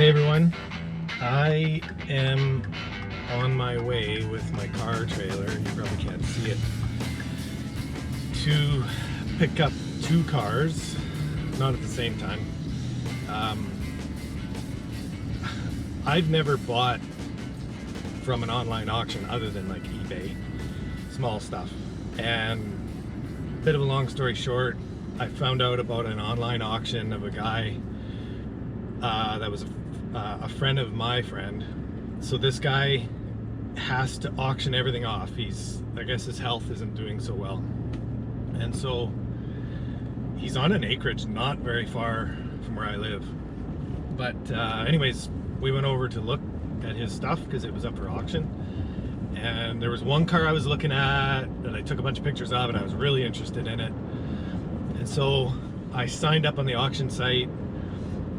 Hey everyone, I am on my way with my car trailer, you probably can't see it, to pick up two cars, not at the same time. I've never bought from an online auction other than like eBay, small stuff. And bit of a long story short, I found out about an online auction of a guy that was a friend of my friend. So this guy has to auction everything off. I guess his health isn't doing so well. And so he's on an acreage not very far from where I live. But anyways, we went over to look at his stuff because it was up for auction. And there was one car I was looking at that I took a bunch of pictures of and I was really interested in it. And so I signed up on the auction site,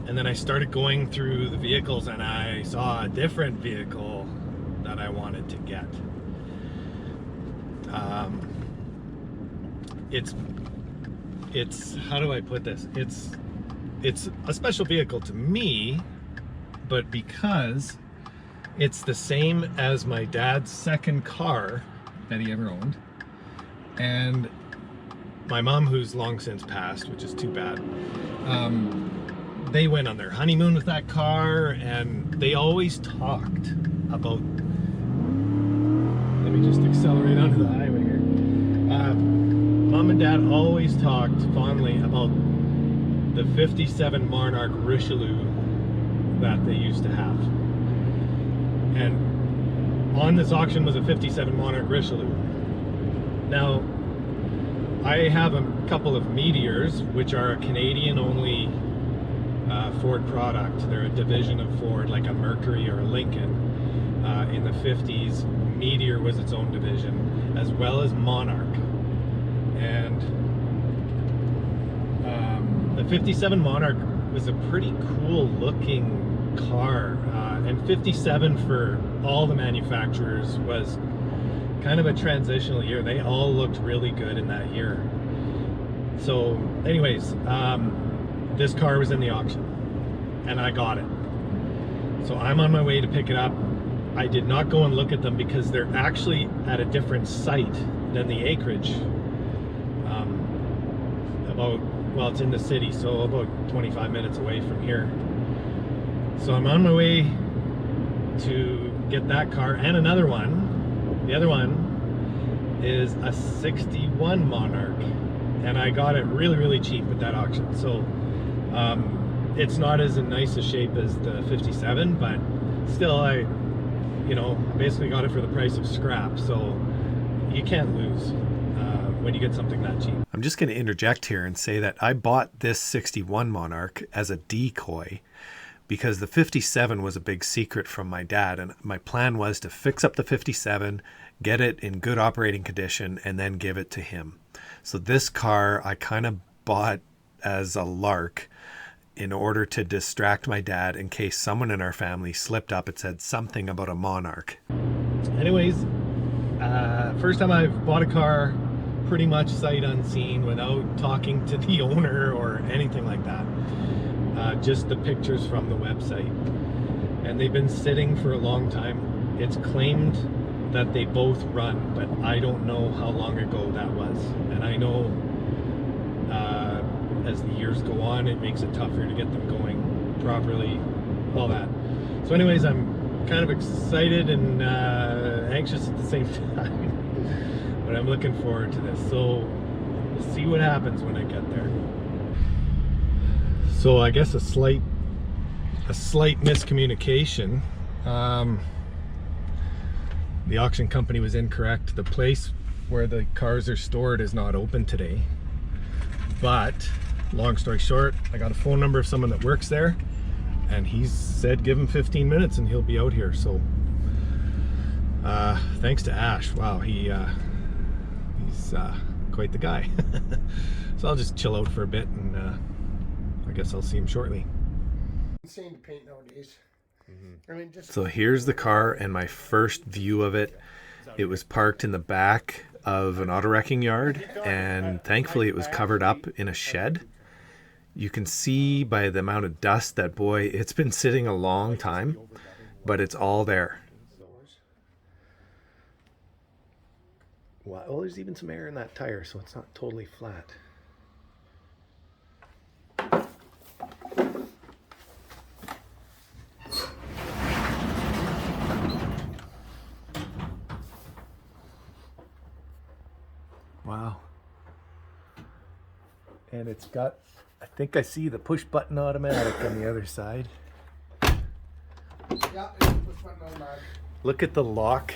and then I started going through the vehicles and I saw a different vehicle that I wanted to get. It's how do I put this? It's a special vehicle to me, but because it's the same as my dad's second car that he ever owned, and my mom, who's long since passed, which is too bad, they went on their honeymoon with that car, and they always talked about, let me just accelerate onto the highway here. Mom and Dad always talked fondly about the 57 Monarch Richelieu that they used to have. And on this auction was a 57 Monarch Richelieu. Now, I have a couple of Meteors, which are a Canadian-only Ford product. They're a division of Ford, like a Mercury or a Lincoln. In the 50s, Meteor was its own division, as well as Monarch. And the 57 Monarch was a pretty cool-looking car. And 57 for all the manufacturers was kind of a transitional year. They all looked really good in that year. So anyways, this car was in the auction and I got it. So I'm on my way to pick it up. I did not go and look at them because they're actually at a different site than the acreage. Well, it's in the city, so about 25 minutes away from here. So I'm on my way to get that car and another one. The other one is a 61 Monarch, and I got it really, really cheap at that auction. So it's not as in nice a shape as the 57, but still, I basically got it for the price of scrap. So you can't lose when you get something that cheap. I'm just going to interject here and say that I bought this 61 Monarch as a decoy because the 57 was a big secret from my dad, and my plan was to fix up the 57, get it in good operating condition, and then give it to him. So this car I kind of bought as a lark in order to distract my dad in case someone in our family slipped up and said something about a Monarch. Anyways, first time I've bought a car pretty much sight unseen without talking to the owner or anything like that. Just the pictures from the website. And they've been sitting for a long time. It's claimed that they both run, but I don't know how long ago that was. And I know as the years go on, it makes it tougher to get them going properly, all that. So anyways, I'm kind of excited and anxious at the same time, but I'm looking forward to this. So we'll see what happens when I get there. So I guess a slight miscommunication. The auction company was incorrect. The place where the cars are stored is not open today. But long story short, I got a phone number of someone that works there, and he said give him 15 minutes and he'll be out here. So thanks to Ash. Wow, he's quite the guy. So I'll just chill out for a bit, and I guess I'll see him shortly. Insane to paint nowadays. I mean, So here's the car and my first view of it. It was parked in the back of an auto wrecking yard, and thankfully it was covered up in a shed. You can see by the amount of dust that, boy, it's been sitting a long time, but it's all there. Well, there's even some air in that tire, so it's not totally flat. Wow. And it's got, I think I see the push button automatic on the other side. Yeah, it's a push button automatic. Look at the lock.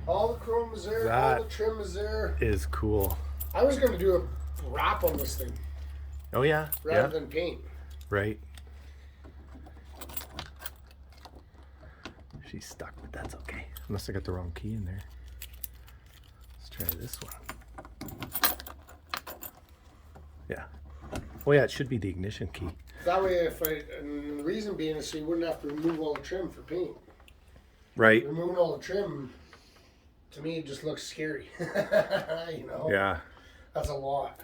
All the chrome is there, That all the trim is there. is cool. I was going to do a wrap on this thing Oh yeah, rather than paint. right. She's stuck, but that's okay. Unless I got the wrong key in there. Let's try this one. Yeah. Oh yeah, it should be the ignition key. That way, and the reason being is so you wouldn't have to remove all the trim for paint. Right. Removing all the trim, to me, it just looks scary. You know? Yeah. That's a lot.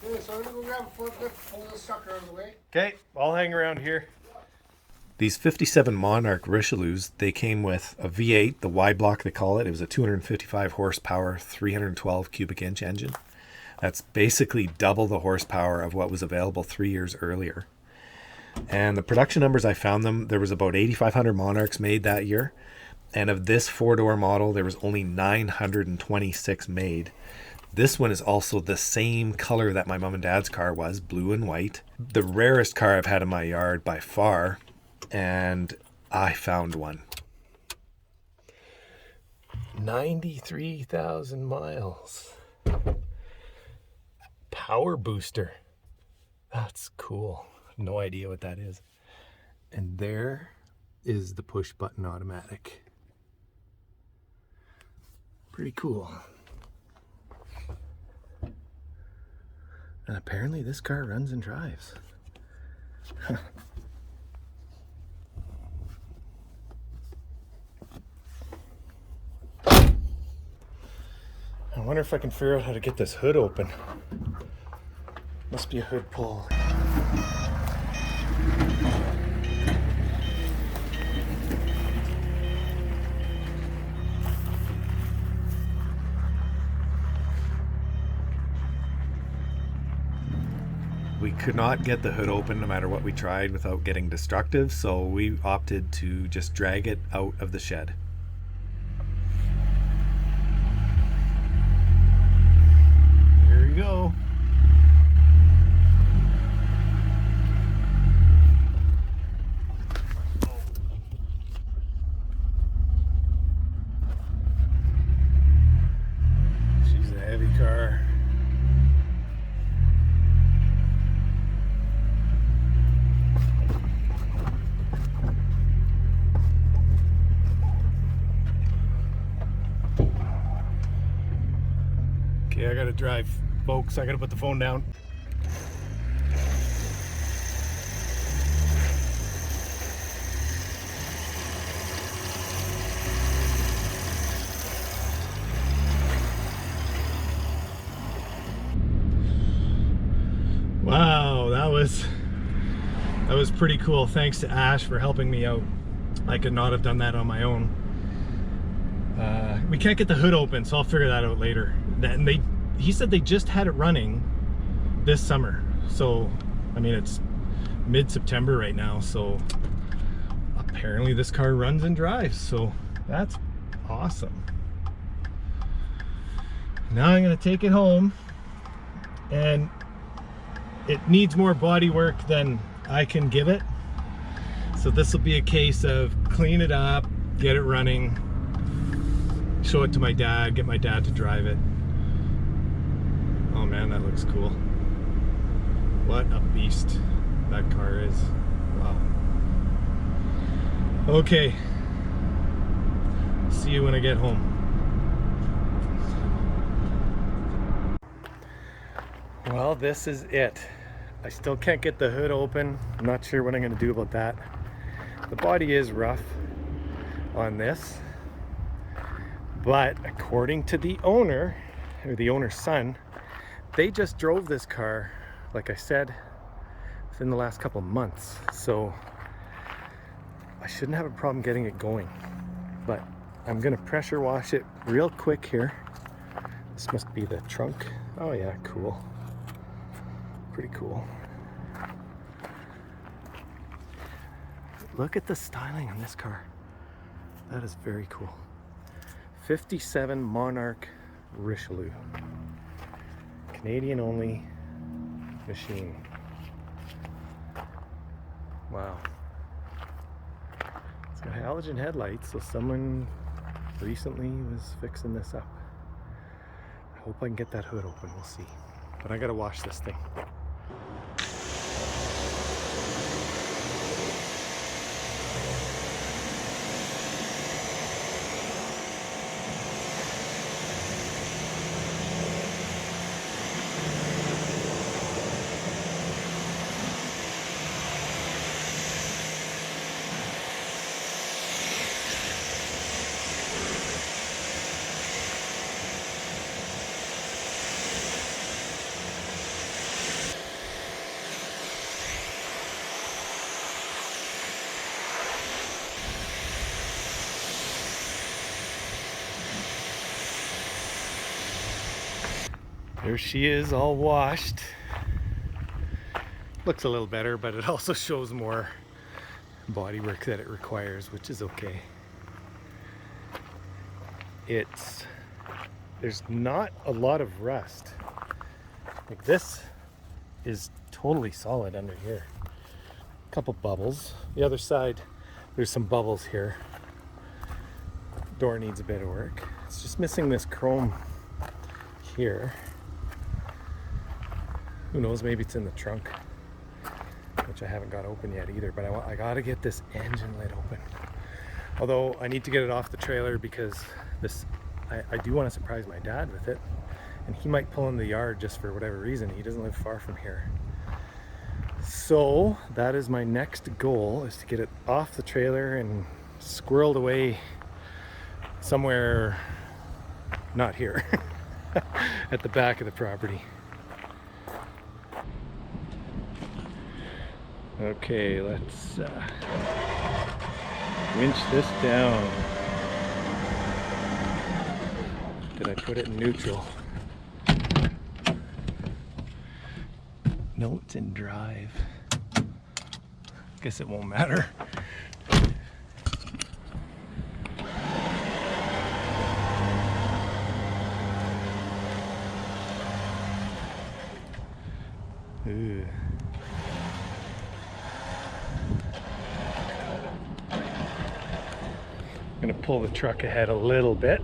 Yeah, so I'm going to go grab a forklift, pull this sucker out of the way. Okay, I'll hang around here. These 57 Monarch Richelieus, they came with a V8, the Y block they call it. It was a 255 horsepower, 312 cubic inch engine. That's basically double the horsepower of what was available 3 years earlier. And the production numbers I found them, there was about 8,500 Monarchs made that year. And of this four-door model, there was only 926 made. This one is also the same color that my mom and dad's car was, blue and white. The rarest car I've had in my yard by far, and I found one. 93,000 miles. Power booster. That's cool. No idea what that is. And there is the push button automatic. Pretty cool. And apparently this car runs and drives. I wonder if I can figure out how to get this hood open. Must be a hood pull. We could not get the hood open no matter what we tried without getting destructive, so we opted to just drag it out of the shed. Here we go. She's a heavy car. Okay, I gotta drive, folks. I gotta put the phone down. Wow, that was pretty cool. Thanks to Ash for helping me out. I could not have done that on my own. We can't get the hood open, so I'll figure that out later. And he said they just had it running this summer. So, I mean, it's mid-September right now, so apparently this car runs and drives, so that's awesome. Now I'm gonna take it home, and it needs more body work than I can give it. So this will be a case of clean it up, get it running, show it to my dad, get my dad to drive it. Oh man, that looks cool. What a beast that car is. Wow. Okay. See you when I get home. Well, this is it. I still can't get the hood open. I'm not sure what I'm gonna do about that. The body is rough on this, but according to the owner, or the owner's son, they just drove this car like I said, within the last couple of months. So I shouldn't have a problem getting it going. But I'm gonna pressure wash it real quick here. This must be the trunk. Oh yeah, cool. Pretty cool. Look at the styling on this car. That is very cool. 57 Monarch Richelieu. Canadian only machine. Wow. It's got halogen headlights, so someone recently was fixing this up. I hope I can get that hood open, we'll see. But I gotta wash this thing. There she is, all washed. Looks a little better, but it also shows more body work that it requires, which is okay. There's not a lot of rust. Like, this is totally solid under here. A couple bubbles. The other side, there's some bubbles here. Door needs a bit of work. It's just missing this chrome here. Who knows, maybe it's in the trunk, which I haven't got open yet either, but I gotta get this engine lid open. Although I need to get it off the trailer because I do want to surprise my dad with it, and he might pull in the yard just for whatever reason. He doesn't live far from here. So that is my next goal, is to get it off the trailer and squirreled away somewhere not here at the back of the property. Okay, let's winch this down. Did I put it in neutral? No, it's in drive. Guess it won't matter. Ooh. I'm gonna pull the truck ahead a little bit.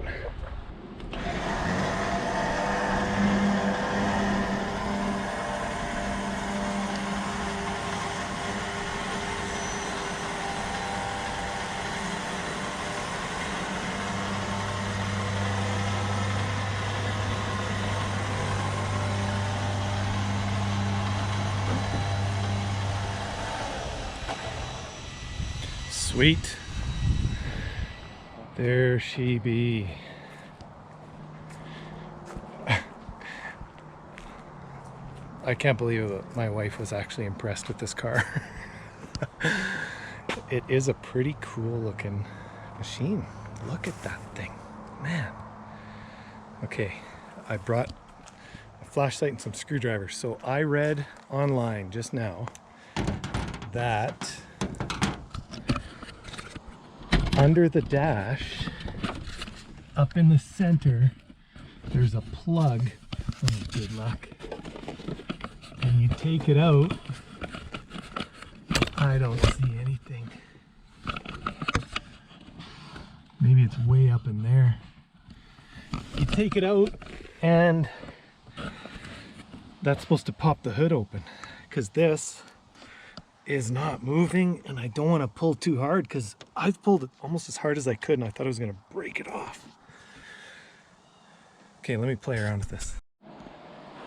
Sweet. There she be. I can't believe that my wife was actually impressed with this car. It is a pretty cool looking machine. Look at that thing, man. Okay, I brought a flashlight and some screwdrivers. So I read online just now that under the dash, up in the center, there's a plug. Oh, good luck. And you take it out. I don't see anything. Maybe it's way up in there. You take it out, and that's supposed to pop the hood open, because this is not moving, and I don't want to pull too hard because I've pulled it almost as hard as I could and I thought I was going to break it off. Okay, let me play around with this.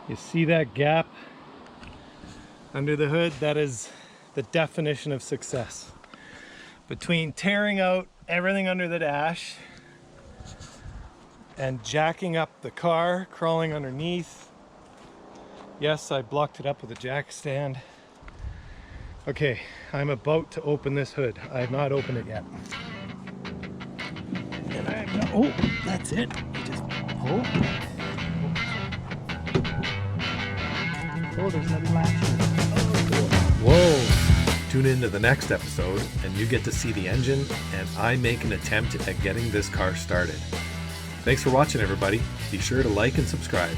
You see that gap under the hood? That is the definition of success. Between tearing out everything under the dash and jacking up the car, crawling underneath, Yes, I blocked it up with a jack stand. Okay, I'm about to open this hood. I have not opened it yet. And I have no, oh, that's it. Just pull. Oh, there's another latch. Whoa! Tune in to the next episode and you get to see the engine and I make an attempt at getting this car started. Thanks for watching, everybody. Be sure to like and subscribe.